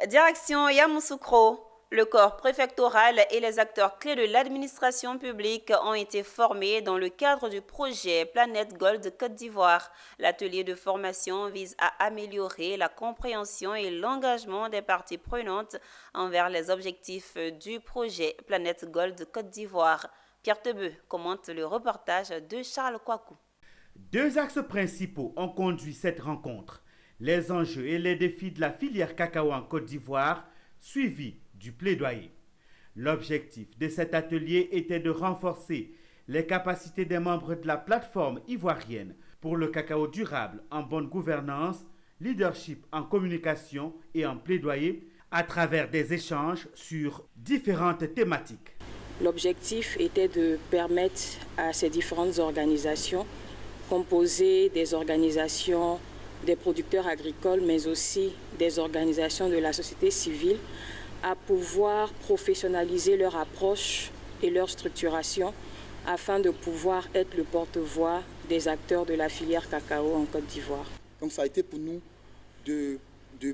Direction Yamoussoukro. Le corps préfectoral et les acteurs clés de l'administration publique ont été formés dans le cadre du projet Planète Gold Côte d'Ivoire. L'atelier de formation vise à améliorer la compréhension et l'engagement des parties prenantes envers les objectifs du projet Planète Gold Côte d'Ivoire. Pierre Tebeu commente le reportage de Charles Kouakou. Deux axes principaux ont conduit cette rencontre. Les enjeux et les défis de la filière cacao en Côte d'Ivoire, suivis du plaidoyer. L'objectif de cet atelier était de renforcer les capacités des membres de la plateforme ivoirienne pour le cacao durable en bonne gouvernance, leadership en communication et en plaidoyer à travers des échanges sur différentes thématiques. L'objectif était de permettre à ces différentes organisations, composées des organisations des producteurs agricoles, mais aussi des organisations de la société civile, à pouvoir professionnaliser leur approche et leur structuration afin de pouvoir être le porte-voix des acteurs de la filière cacao en Côte d'Ivoire. Donc ça a été pour nous de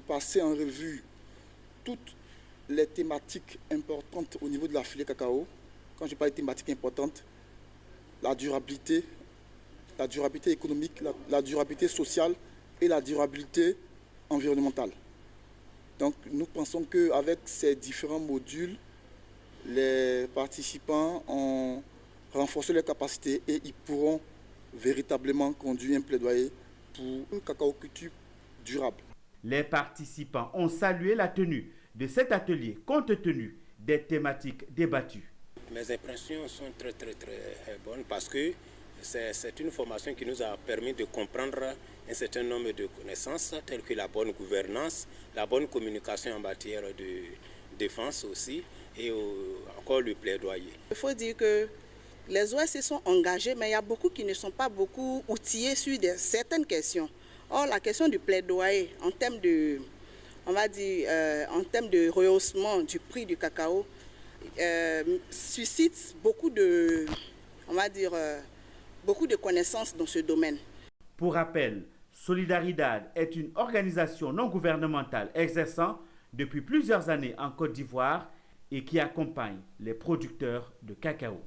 passer en revue toutes les thématiques importantes au niveau de la filière cacao. Quand je parle de thématiques importantes, la durabilité économique, la durabilité sociale et la durabilité environnementale. Donc nous pensons qu'avec ces différents modules, les participants ont renforcé leurs capacités et ils pourront véritablement conduire un plaidoyer pour une cacaoculture durable. Les participants ont salué la tenue de cet atelier compte tenu des thématiques débattues. Mes impressions sont très bonnes parce que c'est une formation qui nous a permis de comprendre un certain nombre de connaissances telles que la bonne gouvernance, la bonne communication en matière de défense aussi et encore le plaidoyer. Il faut dire que les OSC sont engagés, mais il y a beaucoup qui ne sont pas beaucoup outillés sur certaines questions. Or, la question du plaidoyer en termes de, en termes de rehaussement du prix du cacao suscite beaucoup de, beaucoup de connaissances dans ce domaine. Pour rappel, Solidaridad est une organisation non gouvernementale exerçant depuis plusieurs années en Côte d'Ivoire et qui accompagne les producteurs de cacao.